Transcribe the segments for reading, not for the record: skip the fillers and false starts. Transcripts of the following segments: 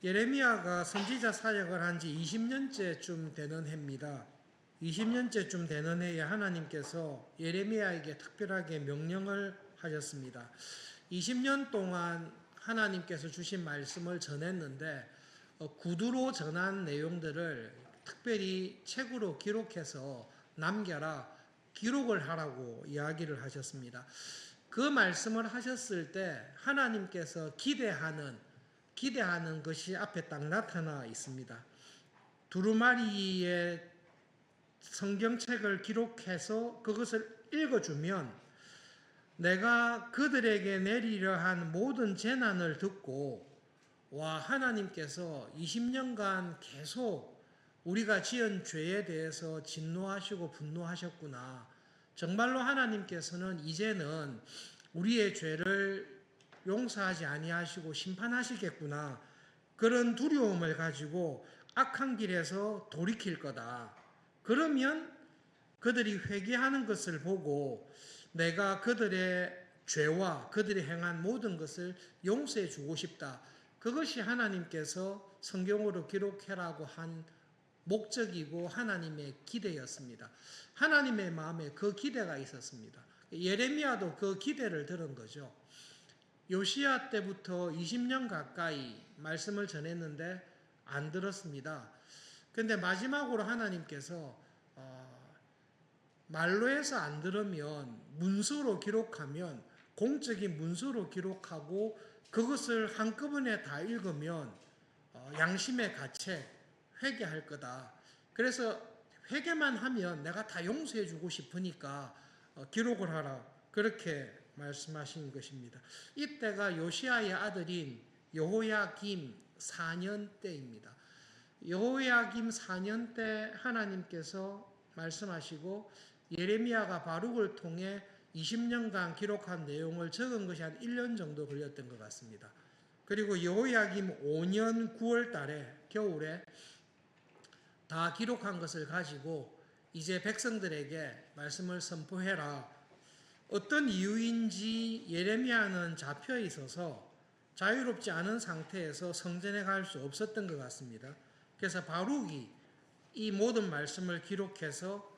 예레미야가 선지자 사역을 한 지 20년째쯤 되는 해입니다. 20년째쯤 되는 해에 하나님께서 예레미야에게 특별하게 명령을 하셨습니다. 20년 동안 하나님께서 주신 말씀을 전했는데 구두로 전한 내용들을 특별히 책으로 기록해서 남겨라, 기록을 하라고 이야기를 하셨습니다. 그 말씀을 하셨을 때 하나님께서 기대하는 것이 앞에 딱 나타나 있습니다. 두루마리에 성경책을 기록해서 그것을 읽어주면 내가 그들에게 내리려 한 모든 재난을 듣고 와, 하나님께서 20년간 계속 우리가 지은 죄에 대해서 진노하시고 분노하셨구나. 정말로 하나님께서는 이제는 우리의 죄를 용서하지 아니하시고 심판하시겠구나. 그런 두려움을 가지고 악한 길에서 돌이킬 거다. 그러면 그들이 회개하는 것을 보고 내가 그들의 죄와 그들이 행한 모든 것을 용서해 주고 싶다. 그것이 하나님께서 성경으로 기록해라고 한 목적이고 하나님의 기대였습니다. 하나님의 마음에 그 기대가 있었습니다. 예레미야도 그 기대를 들은 거죠. 요시야 때부터 20년 가까이 말씀을 전했는데 안 들었습니다. 그런데 마지막으로 하나님께서 말로 해서 안 들으면 문서로 기록하면 공적인 문서로 기록하고 그것을 한꺼번에 다 읽으면 양심의 가책 회개할 거다. 그래서 회개만 하면 내가 다 용서해 주고 싶으니까 기록을 하라. 그렇게 말씀하신 것입니다. 이때가 요시야의 아들인 여호야김 4년 때입니다. 여호야김 4년 때 하나님께서 말씀하시고 예레미야가 바룩을 통해 20년간 기록한 내용을 적은 것이 한 1년 정도 걸렸던 것 같습니다. 그리고 여호야김 5년 9월 달에 겨울에 다 기록한 것을 가지고 이제 백성들에게 말씀을 선포해라. 어떤 이유인지 예레미야는 잡혀 있어서 자유롭지 않은 상태에서 성전에 갈 수 없었던 것 같습니다. 그래서 바룩이 이 모든 말씀을 기록해서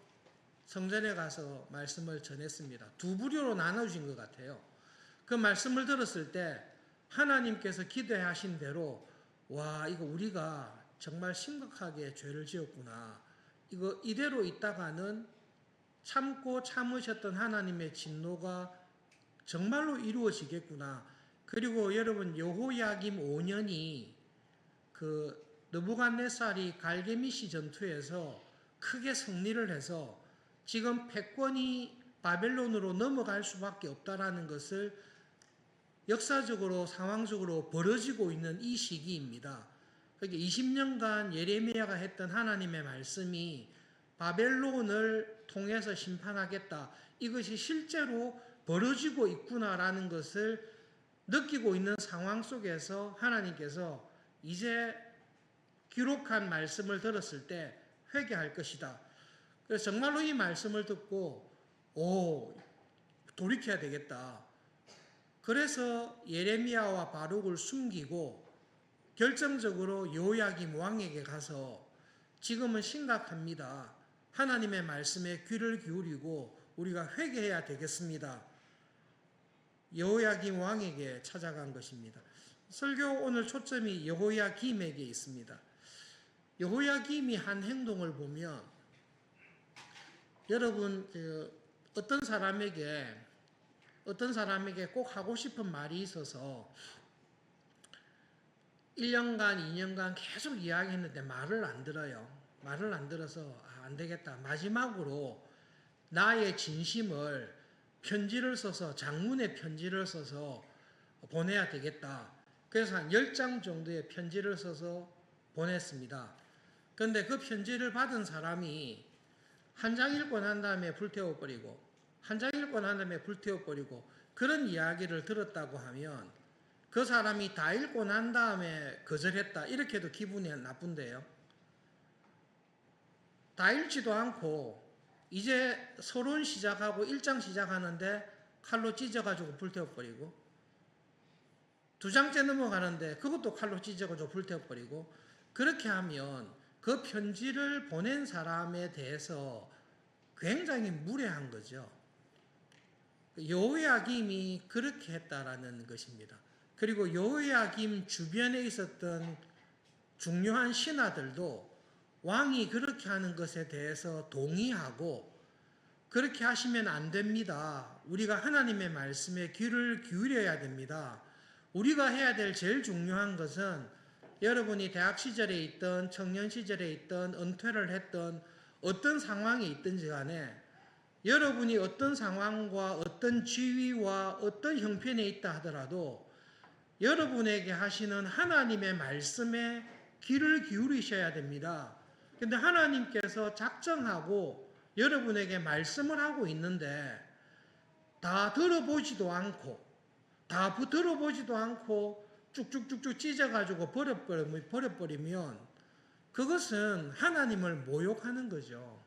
성전에 가서 말씀을 전했습니다. 두 부류로 나눠진 것 같아요. 그 말씀을 들었을 때 하나님께서 기대하신 대로 와, 이거 우리가 정말 심각하게 죄를 지었구나. 이거 이대로 있다가는 참고 참으셨던 하나님의 진노가 정말로 이루어지겠구나. 그리고 여러분 여호야김 5년이 그 느부갓네살이 갈게미시 전투에서 크게 승리를 해서 지금 패권이 바벨론으로 넘어갈 수밖에 없다라는 것을 역사적으로 상황적으로 벌어지고 있는 이 시기입니다. 그러니까 20년간 예레미야가 했던 하나님의 말씀이 바벨론을 통해서 심판하겠다. 이것이 실제로 벌어지고 있구나라는 것을 느끼고 있는 상황 속에서 하나님께서 이제 기록한 말씀을 들었을 때 회개할 것이다. 그래서 정말로 이 말씀을 듣고 돌이켜야 되겠다. 그래서 예레미야와 바룩을 숨기고 결정적으로 여호야김 왕에게 가서 지금은 심각합니다. 하나님의 말씀에 귀를 기울이고 우리가 회개해야 되겠습니다. 여호야김 왕에게 찾아간 것입니다. 설교 오늘 초점이 여호야김에게 있습니다. 여호야김이 한 행동을 보면 여러분 어떤 사람에게 꼭 하고 싶은 말이 있어서 1년간 2년간 계속 이야기했는데 말을 안 들어요. 말을 안 들어서 안 되겠다. 마지막으로 나의 진심을 편지를 써서 장문의 편지를 써서 보내야 되겠다. 그래서 한 10장 정도의 편지를 써서 보냈습니다. 그런데 그 편지를 받은 사람이 한 장 읽고 난 다음에 불태워버리고 한 장 읽고 난 다음에 불태워버리고 그런 이야기를 들었다고 하면 그 사람이 다 읽고 난 다음에 거절했다. 이렇게도 기분이 나쁜데요. 다 읽지도 않고 이제 서론 시작하고 1장 시작하는데 칼로 찢어가지고 불태워버리고 두 장째 넘어가는데 그것도 칼로 찢어가지고 불태워버리고, 그렇게 하면 그 편지를 보낸 사람에 대해서 굉장히 무례한 거죠. 여호야김이 그렇게 했다라는 것입니다. 그리고 여호야김 주변에 있었던 중요한 신하들도 왕이 그렇게 하는 것에 대해서 동의하고, 그렇게 하시면 안 됩니다. 우리가 하나님의 말씀에 귀를 기울여야 됩니다. 우리가 해야 될 제일 중요한 것은, 여러분이 대학 시절에 있던 청년 시절에 있던 은퇴를 했던 어떤 상황에 있든지 간에, 여러분이 어떤 상황과 어떤 지위와 어떤 형편에 있다 하더라도 여러분에게 하시는 하나님의 말씀에 귀를 기울이셔야 됩니다. 근데 하나님께서 작정하고 여러분에게 말씀을 하고 있는데 다 들어보지도 않고 쭉쭉쭉쭉 찢어가지고 버려버리면 그것은 하나님을 모욕하는 거죠.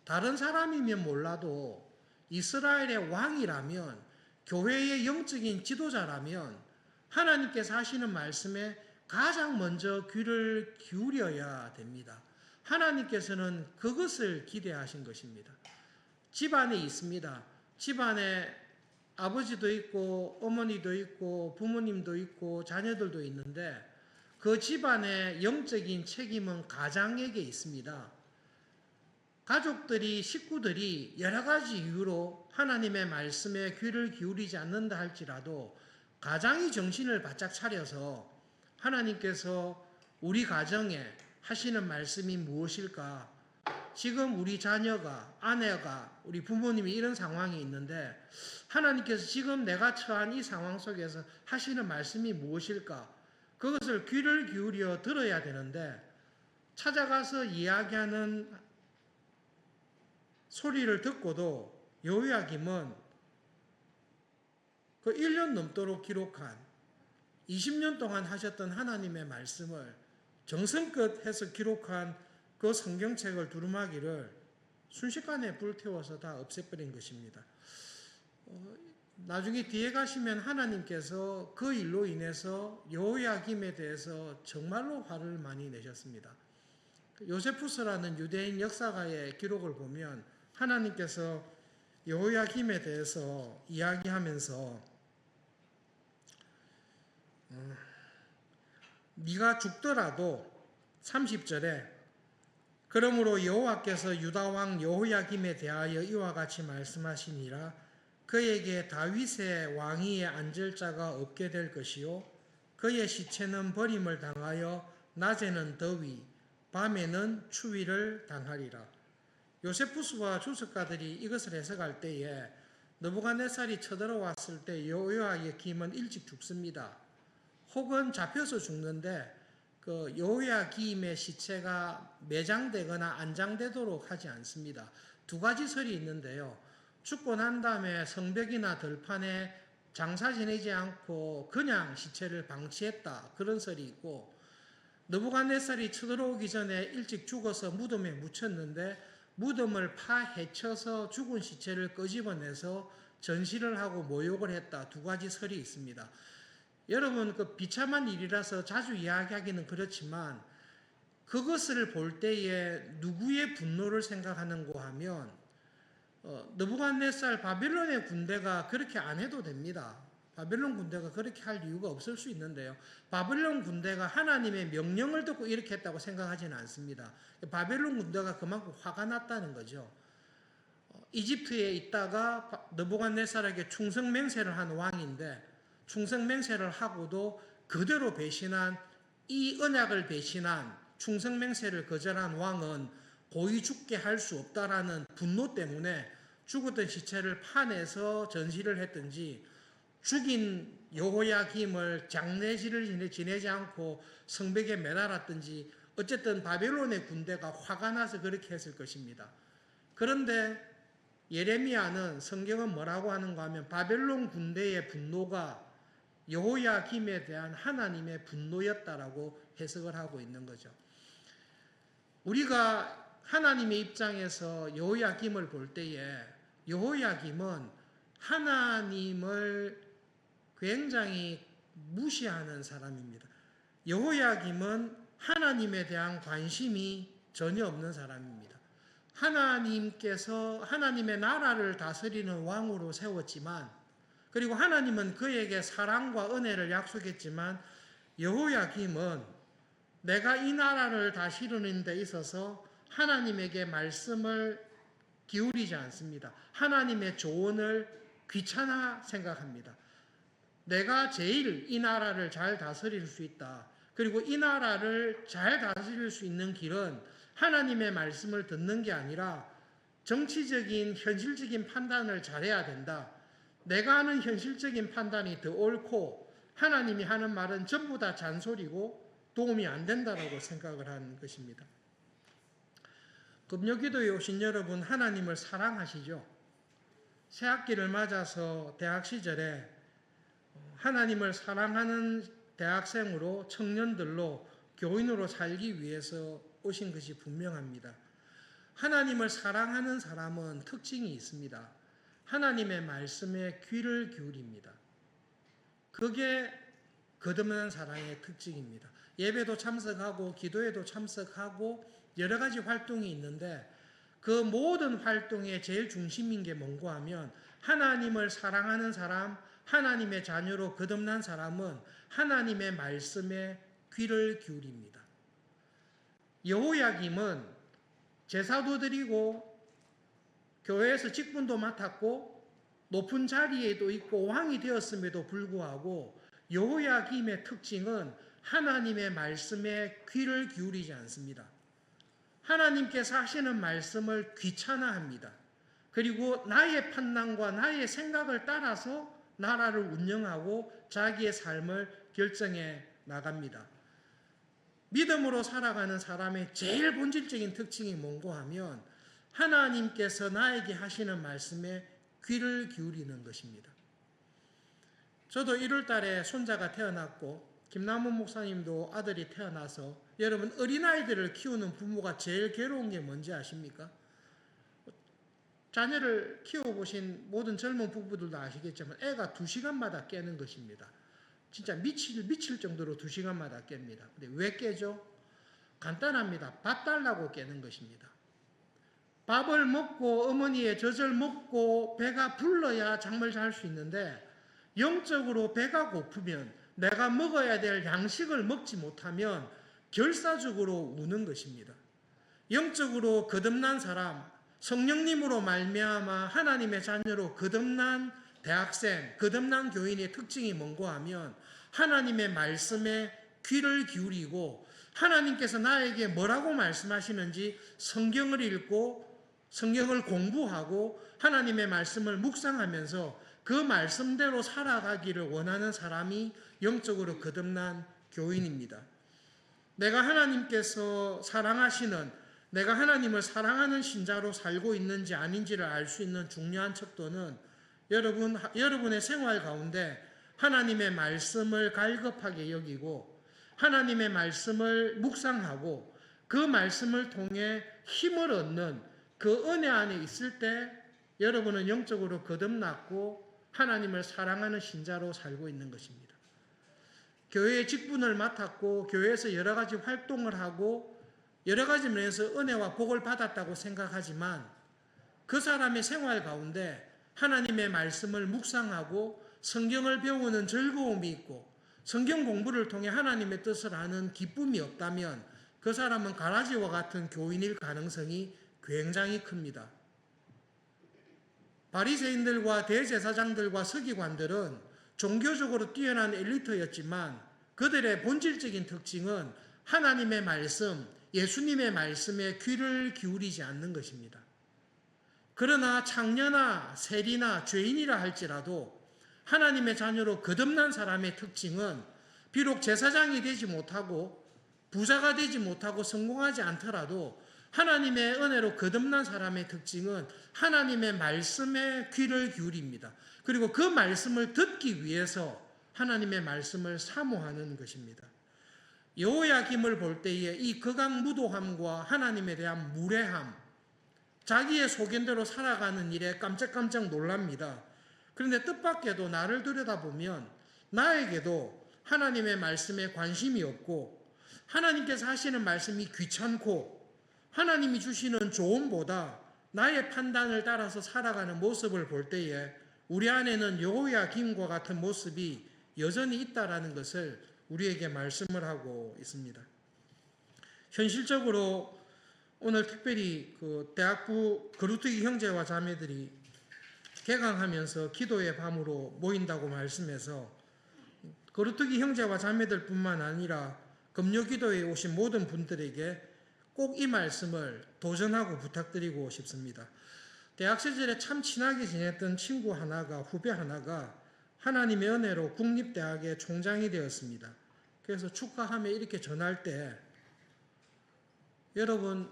다른 사람이면 몰라도 이스라엘의 왕이라면, 교회의 영적인 지도자라면 하나님께서 하시는 말씀에 가장 먼저 귀를 기울여야 됩니다. 하나님께서는 그것을 기대하신 것입니다. 집안에 있습니다. 집안에 아버지도 있고 어머니도 있고 부모님도 있고 자녀들도 있는데, 그 집안의 영적인 책임은 가장에게 있습니다. 가족들이, 식구들이 여러 가지 이유로 하나님의 말씀에 귀를 기울이지 않는다 할지라도 가장이 정신을 바짝 차려서 하나님께서 우리 가정에 하시는 말씀이 무엇일까? 지금 우리 자녀가, 아내가, 우리 부모님이 이런 상황이 있는데 하나님께서 지금 내가 처한 이 상황 속에서 하시는 말씀이 무엇일까? 그것을 귀를 기울여 들어야 되는데, 찾아가서 이야기하는 소리를 듣고도 여호야김은 그 1년 넘도록 기록한 20년 동안 하셨던 하나님의 말씀을 정성껏 해서 기록한 그 성경책을 두루마기를 순식간에 불태워서 다 없애버린 것입니다. 나중에 뒤에 가시면 하나님께서 그 일로 인해서 여호야김에 대해서 정말로 화를 많이 내셨습니다. 요세푸스라는 유대인 역사가의 기록을 보면 하나님께서 여호야김에 대해서 이야기하면서 네가 죽더라도 30절에 그러므로 여호와께서 유다 왕 여호야김에 대하여 이와 같이 말씀하시니라. 그에게 다윗의 왕위에 앉을 자가 없게 될 것이요 그의 시체는 버림을 당하여 낮에는 더위 밤에는 추위를 당하리라. 요세푸스와 주석가들이 이것을 해석할 때에 느부갓네살이 쳐들어왔을 때 여호야김은 일찍 죽습니다. 혹은 잡혀서 죽는데 그 여호야김의 시체가 매장되거나 안장되도록 하지 않습니다. 두 가지 설이 있는데요. 죽고 난 다음에 성벽이나 들판에 장사 지내지 않고 그냥 시체를 방치했다, 그런 설이 있고, 느부갓네살이 쳐들어오기 전에 일찍 죽어서 무덤에 묻혔는데 무덤을 파헤쳐서 죽은 시체를 끄집어내서 전시를 하고 모욕을 했다, 두 가지 설이 있습니다. 여러분, 그 비참한 일이라서 자주 이야기하기는 그렇지만 그것을 볼 때에 누구의 분노를 생각하는고 하면 느부갓네살 바빌론의 군대가 그렇게 안 해도 됩니다. 바빌론 군대가 그렇게 할 이유가 없을 수 있는데요. 바빌론 군대가 하나님의 명령을 듣고 이렇게 했다고 생각하지는 않습니다. 바빌론 군대가 그만큼 화가 났다는 거죠. 이집트에 있다가 느부갓네살에게 충성맹세를 한 왕인데 충성맹세를 하고도 그대로 배신한, 이 언약을 배신한, 충성맹세를 거절한 왕은 고이 죽게 할 수 없다라는 분노 때문에 죽었던 시체를 파내서 전시를 했든지, 죽인 여호야김을 장례지를 지내지 않고 성벽에 매달았든지, 어쨌든 바벨론의 군대가 화가 나서 그렇게 했을 것입니다. 그런데 예레미야는, 성경은 뭐라고 하는가 하면 바벨론 군대의 분노가 여호야김에 대한 하나님의 분노였다라고 해석을 하고 있는 거죠. 우리가 하나님의 입장에서 여호야김을 볼 때에 여호야김은 하나님을 굉장히 무시하는 사람입니다. 여호야김은 하나님에 대한 관심이 전혀 없는 사람입니다. 하나님께서 하나님의 나라를 다스리는 왕으로 세웠지만, 그리고 하나님은 그에게 사랑과 은혜를 약속했지만, 여호야김은 내가 이 나라를 다스리는 데 있어서 하나님에게 말씀을 기울이지 않습니다. 하나님의 조언을 귀찮아 생각합니다. 내가 제일 이 나라를 잘 다스릴 수 있다. 그리고 이 나라를 잘 다스릴 수 있는 길은 하나님의 말씀을 듣는 게 아니라 정치적인 현실적인 판단을 잘해야 된다. 내가 하는 현실적인 판단이 더 옳고 하나님이 하는 말은 전부 다 잔소리고 도움이 안 된다라고 생각을 하는 것입니다. 금요기도에 오신 여러분, 하나님을 사랑하시죠? 새학기를 맞아서 대학 시절에 하나님을 사랑하는 대학생으로, 청년들로, 교인으로 살기 위해서 오신 것이 분명합니다. 하나님을 사랑하는 사람은 특징이 있습니다. 하나님의 말씀에 귀를 기울입니다. 그게 거듭난 사랑의 특징입니다. 예배도 참석하고 기도에도 참석하고 여러 가지 활동이 있는데, 그 모든 활동의 제일 중심인 게 뭔고 하면 하나님을 사랑하는 사람, 하나님의 자녀로 거듭난 사람은 하나님의 말씀에 귀를 기울입니다. 여호야김은 제사도 드리고 교회에서 직분도 맡았고 높은 자리에도 있고 왕이 되었음에도 불구하고 여호야김의 특징은 하나님의 말씀에 귀를 기울이지 않습니다. 하나님께서 하시는 말씀을 귀찮아합니다. 그리고 나의 판단과 나의 생각을 따라서 나라를 운영하고 자기의 삶을 결정해 나갑니다. 믿음으로 살아가는 사람의 제일 본질적인 특징이 뭔고 하면 하나님께서 나에게 하시는 말씀에 귀를 기울이는 것입니다. 저도 1월 달에 손자가 태어났고 김남훈 목사님도 아들이 태어나서, 여러분 어린아이들을 키우는 부모가 제일 괴로운 게 뭔지 아십니까? 자녀를 키워보신 모든 젊은 부부들도 아시겠지만 애가 2시간마다 깨는 것입니다. 진짜 미칠 정도로 2시간마다 깹니다. 근데 왜 깨죠? 간단합니다. 밥 달라고 깨는 것입니다. 밥을 먹고 어머니의 젖을 먹고 배가 불러야 잠을 잘 수 있는데, 영적으로 배가 고프면 내가 먹어야 될 양식을 먹지 못하면 결사적으로 우는 것입니다. 영적으로 거듭난 사람, 성령님으로 말미암아 하나님의 자녀로 거듭난 대학생, 거듭난 교인의 특징이 뭔고 하면 하나님의 말씀에 귀를 기울이고 하나님께서 나에게 뭐라고 말씀하시는지 성경을 읽고 성경을 공부하고 하나님의 말씀을 묵상하면서 그 말씀대로 살아가기를 원하는 사람이 영적으로 거듭난 교인입니다. 내가 하나님께서 사랑하시는, 내가 하나님을 사랑하는 신자로 살고 있는지 아닌지를 알 수 있는 중요한 척도는 여러분의 생활 가운데 하나님의 말씀을 갈급하게 여기고 하나님의 말씀을 묵상하고 그 말씀을 통해 힘을 얻는 그 은혜 안에 있을 때 여러분은 영적으로 거듭났고 하나님을 사랑하는 신자로 살고 있는 것입니다. 교회의 직분을 맡았고 교회에서 여러 가지 활동을 하고 여러 가지 면에서 은혜와 복을 받았다고 생각하지만 그 사람의 생활 가운데 하나님의 말씀을 묵상하고 성경을 배우는 즐거움이 있고 성경 공부를 통해 하나님의 뜻을 아는 기쁨이 없다면 그 사람은 가라지와 같은 교인일 가능성이 굉장히 큽니다. 바리새인들과 대제사장들과 서기관들은 종교적으로 뛰어난 엘리트였지만 그들의 본질적인 특징은 하나님의 말씀, 예수님의 말씀에 귀를 기울이지 않는 것입니다. 그러나 창녀나 세리나 죄인이라 할지라도 하나님의 자녀로 거듭난 사람의 특징은 비록 제사장이 되지 못하고 부자가 되지 못하고 성공하지 않더라도 하나님의 은혜로 거듭난 사람의 특징은 하나님의 말씀에 귀를 기울입니다. 그리고 그 말씀을 듣기 위해서 하나님의 말씀을 사모하는 것입니다. 여호야김을 볼 때에 이 극악무도함과 하나님에 대한 무례함, 자기의 소견대로 살아가는 일에 깜짝깜짝 놀랍니다. 그런데 뜻밖에도 나를 들여다보면 나에게도 하나님의 말씀에 관심이 없고 하나님께서 하시는 말씀이 귀찮고 하나님이 주시는 조언보다 나의 판단을 따라서 살아가는 모습을 볼 때에 우리 안에는 여호야김과 같은 모습이 여전히 있다라는 것을 우리에게 말씀을 하고 있습니다. 현실적으로 오늘 특별히 그 대학부 거루트기 형제와 자매들이 개강하면서 기도의 밤으로 모인다고 말씀해서 거루트기 형제와 자매들뿐만 아니라 금요기도에 오신 모든 분들에게 꼭 이 말씀을 도전하고 부탁드리고 싶습니다. 대학 시절에 참 친하게 지냈던 친구 하나가, 후배 하나가 하나님의 은혜로 국립대학의 총장이 되었습니다. 그래서 축하하며 이렇게 전할 때 여러분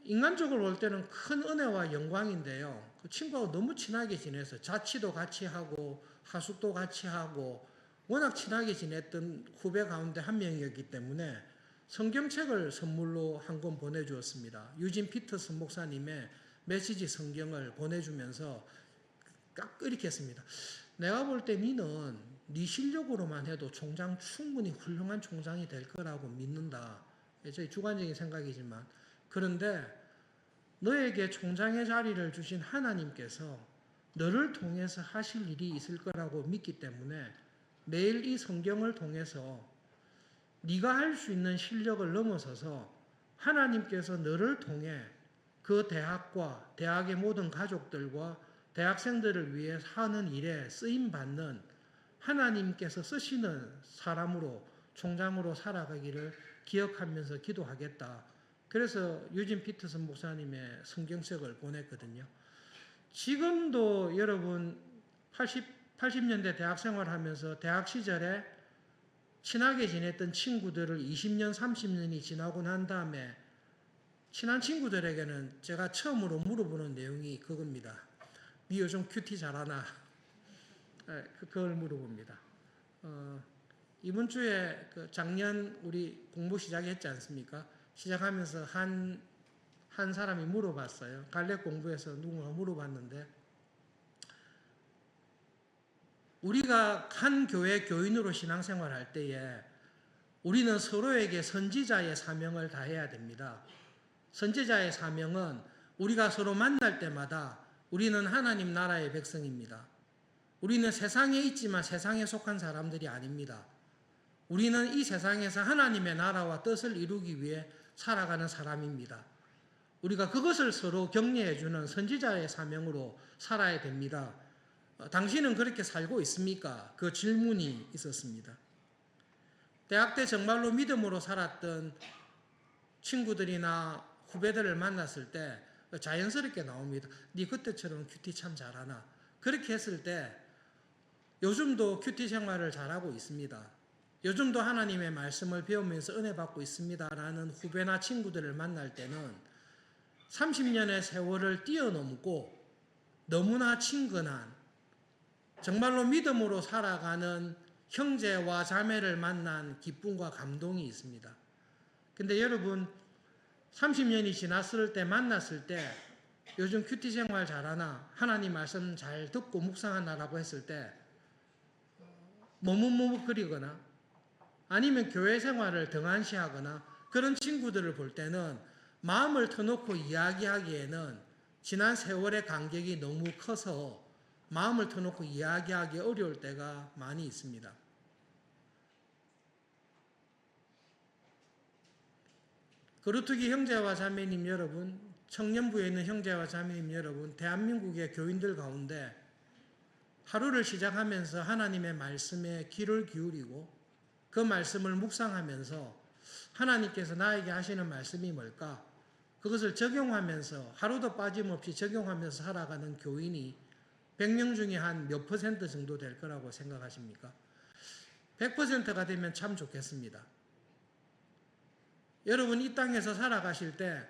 인간적으로 볼 때는 큰 은혜와 영광인데요. 그 친구하고 너무 친하게 지내서 자취도 같이 하고 하숙도 같이 하고 워낙 친하게 지냈던 후배 가운데 한 명이었기 때문에 성경책을 선물로 한 권 보내주었습니다. 유진 피터슨 목사님의 메시지 성경을 보내주면서 딱 이렇게 했습니다. 내가 볼 때 니는 네 실력으로만 해도 총장 충분히 훌륭한 총장이 될 거라고 믿는다. 저희 주관적인 생각이지만 그런데 너에게 총장의 자리를 주신 하나님께서 너를 통해서 하실 일이 있을 거라고 믿기 때문에 매일 이 성경을 통해서 네가 할 수 있는 실력을 넘어서서 하나님께서 너를 통해 그 대학과 대학의 모든 가족들과 대학생들을 위해 하는 일에 쓰임받는 하나님께서 쓰시는 사람으로 총장으로 살아가기를 기억하면서 기도하겠다. 그래서 유진 피터슨 목사님의 성경책을 보냈거든요. 지금도 여러분 80년대 대학 생활하면서 대학 시절에 친하게 지냈던 친구들을 20년, 30년이 지나고 난 다음에 친한 친구들에게는 제가 처음으로 물어보는 내용이 그겁니다. 네 요즘 큐티 잘하나? 그걸 물어봅니다. 이번 주에 그 작년 우리 공부 시작했지 않습니까? 시작하면서 한 사람이 물어봤어요. 갈렙 공부에서 누군가 물어봤는데 우리가 한 교회 교인으로 신앙생활 할 때에 우리는 서로에게 선지자의 사명을 다해야 됩니다. 선지자의 사명은 우리가 서로 만날 때마다 우리는 하나님 나라의 백성입니다. 우리는 세상에 있지만 세상에 속한 사람들이 아닙니다. 우리는 이 세상에서 하나님의 나라와 뜻을 이루기 위해 살아가는 사람입니다. 우리가 그것을 서로 격려해주는 선지자의 사명으로 살아야 됩니다. 당신은 그렇게 살고 있습니까? 그 질문이 있었습니다. 대학 때 정말로 믿음으로 살았던 친구들이나 후배들을 만났을 때 자연스럽게 나옵니다. 네 그때처럼 큐티 참 잘하나? 그렇게 했을 때 요즘도 큐티 생활을 잘하고 있습니다. 요즘도 하나님의 말씀을 배우면서 은혜 받고 있습니다라는 후배나 친구들을 만날 때는 30년의 세월을 뛰어넘고 너무나 친근한 정말로 믿음으로 살아가는 형제와 자매를 만난 기쁨과 감동이 있습니다. 근데 여러분 30년이 지났을 때 만났을 때 요즘 큐티 생활 잘하나? 하나님 말씀 잘 듣고 묵상하나라고 했을 때 머뭇머뭇거리거나 아니면 교회 생활을 등한시하거나 그런 친구들을 볼 때는 마음을 터놓고 이야기하기에는 지난 세월의 간격이 너무 커서 마음을 터놓고 이야기하기 어려울 때가 많이 있습니다. 거루트기 형제와 자매님 여러분, 청년부에 있는 형제와 자매님 여러분, 대한민국의 교인들 가운데 하루를 시작하면서 하나님의 말씀에 귀를 기울이고 그 말씀을 묵상하면서 하나님께서 나에게 하시는 말씀이 뭘까? 그것을 적용하면서 하루도 빠짐없이 적용하면서 살아가는 교인이 100명 중에 한 몇 퍼센트 정도 될 거라고 생각하십니까? 100%가 되면 참 좋겠습니다. 여러분 이 땅에서 살아가실 때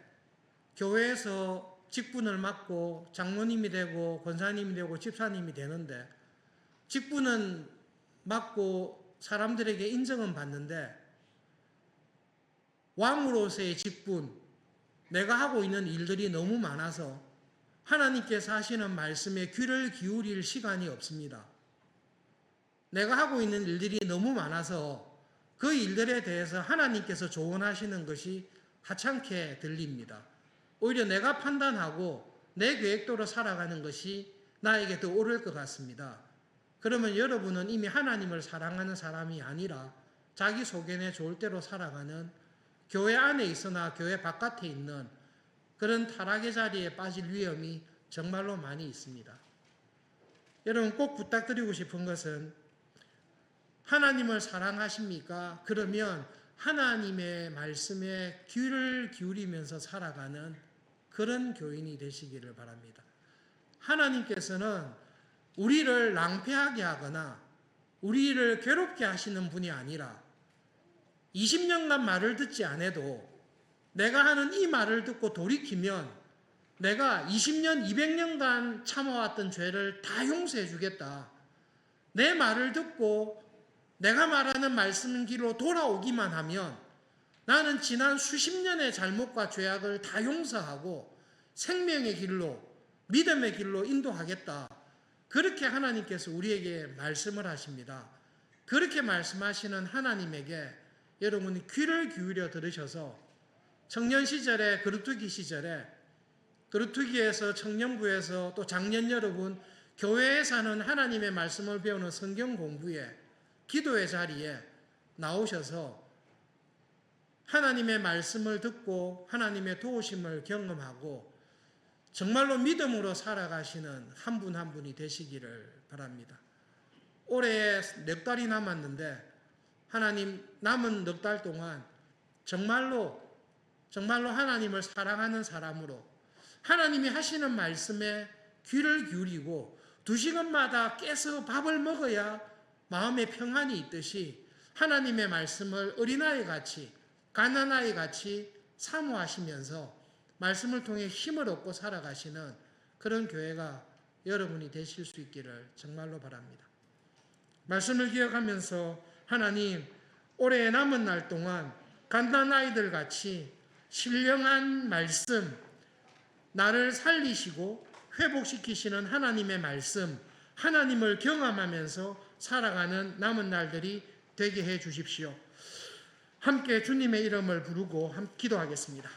교회에서 직분을 맡고 장로님이 되고 권사님이 되고 집사님이 되는데 직분은 맡고 사람들에게 인정은 받는데 왕으로서의 직분, 내가 하고 있는 일들이 너무 많아서 하나님께서 하시는 말씀에 귀를 기울일 시간이 없습니다. 내가 하고 있는 일들이 너무 많아서 그 일들에 대해서 하나님께서 조언하시는 것이 하찮게 들립니다. 오히려 내가 판단하고 내 계획대로 살아가는 것이 나에게 더 옳을 것 같습니다. 그러면 여러분은 이미 하나님을 사랑하는 사람이 아니라 자기 소견에 좋을 대로 살아가는, 교회 안에 있으나 교회 바깥에 있는 그런 타락의 자리에 빠질 위험이 정말로 많이 있습니다. 여러분, 꼭 부탁드리고 싶은 것은, 하나님을 사랑하십니까? 그러면 하나님의 말씀에 귀를 기울이면서 살아가는 그런 교인이 되시기를 바랍니다. 하나님께서는 우리를 낭패하게 하거나 우리를 괴롭게 하시는 분이 아니라 20년간 말을 듣지 않아도 내가 하는 이 말을 듣고 돌이키면 내가 20년, 200년간 참아왔던 죄를 다 용서해 주겠다. 내 말을 듣고 내가 말하는 말씀 길로 돌아오기만 하면 나는 지난 수십 년의 잘못과 죄악을 다 용서하고 생명의 길로, 믿음의 길로 인도하겠다. 그렇게 하나님께서 우리에게 말씀을 하십니다. 그렇게 말씀하시는 하나님에게 여러분이 귀를 기울여 들으셔서 청년 시절에, 거루투기 시절에, 거루투기에서, 청년부에서, 또 장년 여러분 교회에 사는 하나님의 말씀을 배우는 성경 공부에, 기도의 자리에 나오셔서 하나님의 말씀을 듣고 하나님의 도우심을 경험하고 정말로 믿음으로 살아가시는 한 분 한 분이 되시기를 바랍니다. 올해 넉 달이 남았는데 하나님, 남은 넉 달 동안 정말로 하나님을 사랑하는 사람으로 하나님이 하시는 말씀에 귀를 기울이고 2시간마다 깨서 밥을 먹어야 마음에 평안이 있듯이 하나님의 말씀을 어린아이같이, 갓난아이같이 사모하시면서 말씀을 통해 힘을 얻고 살아가시는 그런 교회가 여러분이 되실 수 있기를 정말로 바랍니다. 말씀을 기억하면서 하나님, 올해 남은 날 동안 갓난아이들 같이 신령한 말씀, 나를 살리시고 회복시키시는 하나님의 말씀, 하나님을 경험하면서 살아가는 남은 날들이 되게 해 주십시오. 함께 주님의 이름을 부르고 기도하겠습니다.